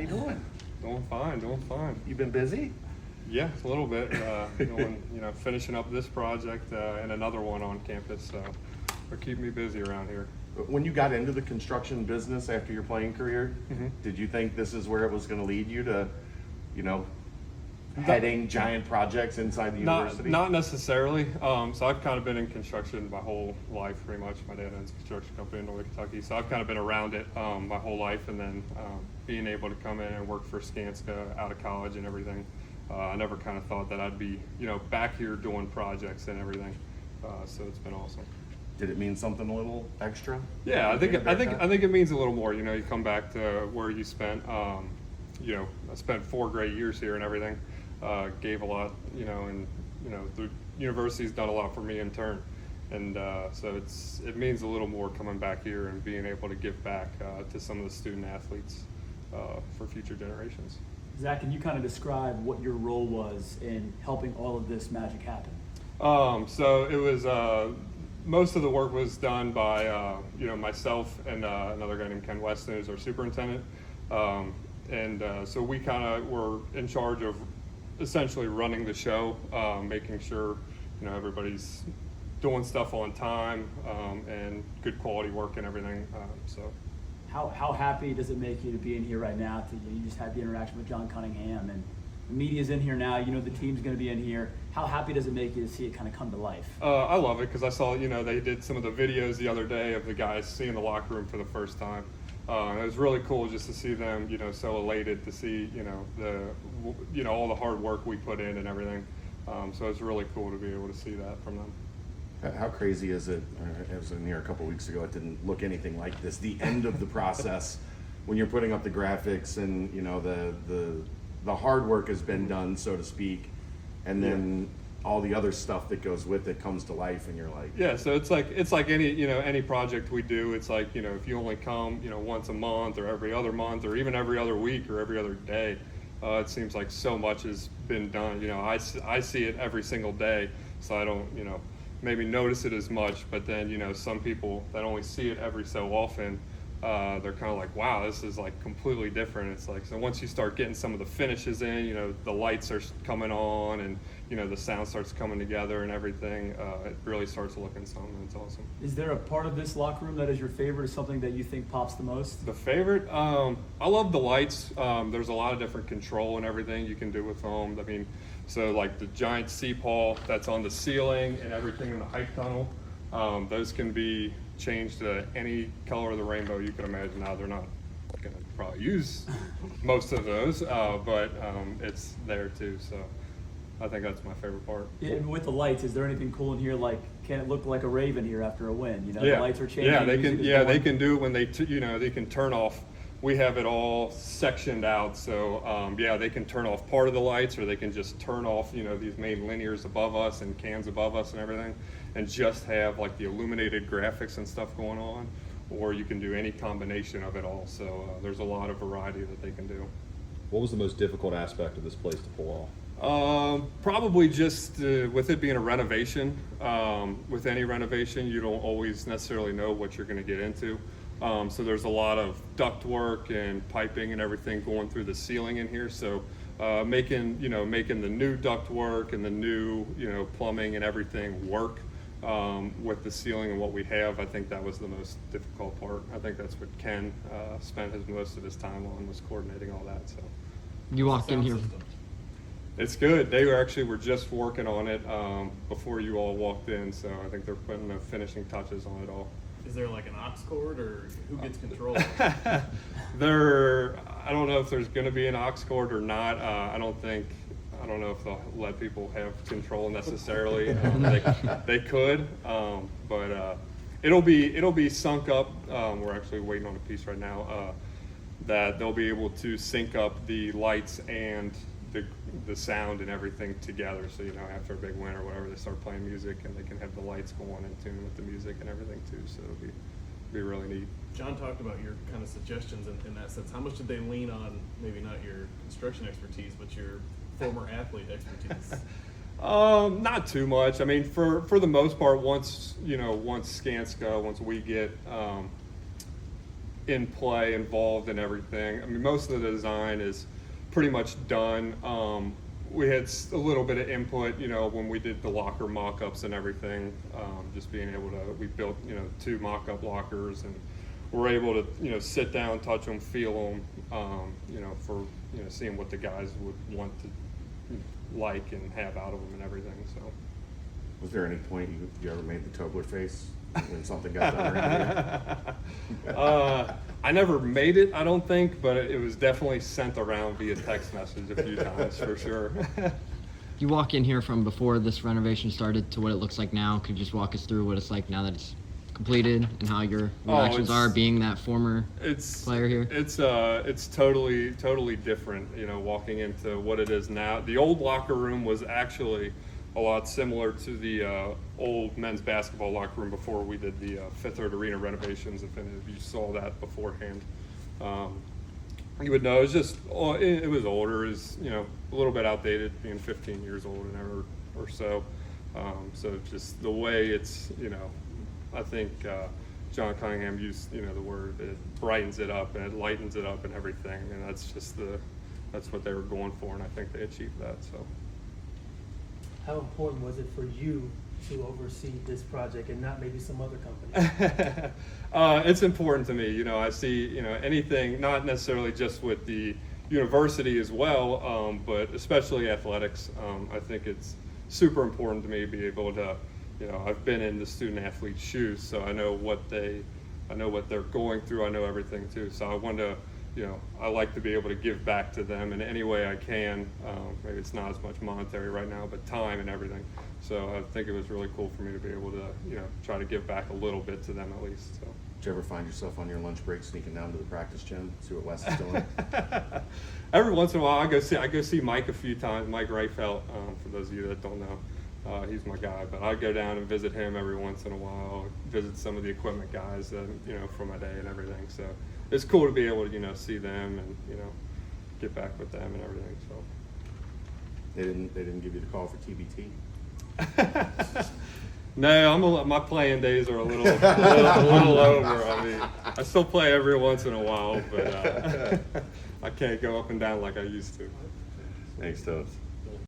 How you doing? Doing fine, doing fine. You been busy? Yeah, a little bit. Finishing up this project and another one on campus. So they're keeping me busy around here. When you got into the construction business after your playing career, Mm-hmm. did you think this is where it was going to lead you to, heading giant projects inside the university? Not necessarily. So I've kind of been in construction my whole life, pretty much. My dad owns a construction company in Northern Kentucky, so I've kind of been around it my whole life. And then being able to come in and work for Skanska out of college and everything, I never kind of thought that I'd be, back here doing projects and everything. So it's been awesome. Did it mean something a little extra? Yeah, I think it means a little more. You come back to where you spent. I spent 4 great years here and everything. Gave a lot, and the university's done a lot for me in turn, and so it means a little more coming back here and being able to give back to some of the student athletes for future generations. Zach, can you kind of describe what your role was in helping all of this magic happen? So it was most of the work was done by myself and another guy named Ken Weston, who's our superintendent, so we kind of were in charge of essentially running the show, making sure everybody's doing stuff on time and good quality work and everything. How happy does it make you to be in here right now? You just had the interaction with John Cunningham, and the media's in here now. The team's going to be in here. How happy does it make you to see it kind of come to life? I love it because I saw they did some of the videos the other day of the guys seeing the locker room for the first time. It was really cool just to see them, so elated to see, all the hard work we put in and everything. So it's really cool to be able to see that from them. How crazy is it? I was in here a couple weeks ago. It didn't look anything like this. The end of the process, when you're putting up the graphics and the hard work has been done, so to speak, and then all the other stuff that goes with it comes to life, and you're like, yeah. So it's like any project we do. It's like if you only come once a month or every other month or even every other week or every other day, it seems like so much has been done. I see it every single day, so I don't maybe notice it as much. But then some people that only see it every so often, they're kind of like, wow, this is like completely different. It's like, so once you start getting some of the finishes in, the lights are coming on and the sound starts coming together and everything, it really starts looking something. It's awesome. Is there a part of this locker room that is your favorite, or something that you think pops the most? The favorite, I love the lights. There's a lot of different control and everything you can do with them. I mean, so like the giant C-Paul that's on the ceiling and everything in the hype tunnel, those can be changed to any color of the rainbow you can imagine. Now they're not going to probably use most of those, but it's there too. So I think that's my favorite part. Yeah, and with the lights, is there anything cool in here? Like, can it look like a Raven here after a win? Yeah. The lights are changing. Yeah, they can. Yeah, they can do it when they they can turn off. We have it all sectioned out, so they can turn off part of the lights, or they can just turn off these main linears above us and cans above us and everything, and just have like the illuminated graphics and stuff going on, or you can do any combination of it all. So there's a lot of variety that they can do. What was the most difficult aspect of this place to pull off? Probably just with it being a renovation. With any renovation, you don't always necessarily know what you're going to get into. So there's a lot of duct work and piping and everything going through the ceiling in here. So making the new duct work and the new plumbing and everything work with the ceiling and what we have, I think that was the most difficult part. I think that's what Ken spent most of his time on, was coordinating all that. So you walked in here. it's good. They were just working on it before you all walked in. So I think they're putting the finishing touches on it all. Is there like an aux cord, or who gets control? I don't know if there's going to be an aux cord or not. I don't know if they'll let people have control necessarily. They could, but it'll be sunk up. We're actually waiting on a piece right now that they'll be able to sync up the lights and the sound and everything together. So after a big win or whatever, they start playing music and they can have the lights go on in tune with the music and everything too. So it'll be really neat. John talked about your kind of suggestions in that sense. How much did they lean on maybe not your construction expertise, but your former athlete expertise? Not too much. I mean, for the most part, once Skanska, once we get in play, involved in everything. I mean, most of the design is pretty much done. We had a little bit of input, you know, when we did the locker mock-ups and everything, just being able to, we built, you know, 2 mock-up lockers, and we're able to, you know, sit down, touch them, feel them, you know, for, you know, seeing what the guys would want to like and have out of them and everything, so. Was there any point you ever made the Tobler face when something got done around here? I never made it, I don't think, but it was definitely sent around via text message a few times for sure. You walk in here from before this renovation started to what it looks like now. Could you just walk us through what it's like now that it's completed and how your reactions are being that former player here? It's totally different, you know, walking into what it is now. The old locker room was actually a lot similar to the old men's basketball locker room before we did the Fifth Third Arena renovations. If any of you saw that beforehand, you would know it was just it was older. It was, you know, a little bit outdated, being 15 years old and or so. So just the way it's, you know, I think John Cunningham used, you know, the word, it brightens it up and it lightens it up and everything, and that's just that's what they were going for, and I think they achieved that. So. How important was it for you to oversee this project and not maybe some other company? It's important to me. You know, I see, you know, anything, not necessarily just with the university as well, but especially athletics. I think it's super important to me to be able to, you know, I've been in the student athlete's shoes, so I know what they're going through. I know everything too. So I want to, you know, I like to be able to give back to them in any way I can. Maybe it's not as much monetary right now, but time and everything. So I think it was really cool for me to be able to, you know, try to give back a little bit to them at least. So. Did you ever find yourself on your lunch break sneaking down to the practice gym, see what Wes is doing? Every once in a while, I go see Mike a few times. Mike Reifelt, for those of you that don't know, he's my guy. But I go down and visit him every once in a while. Visit some of the equipment guys, you know, from my day and everything. So it's cool to be able to, you know, see them and, you know, get back with them and everything. So They didn't give you the call for TBT? No, my playing days are a little over. I mean, I still play every once in a while, but I can't go up and down like I used to. Thanks, Toads.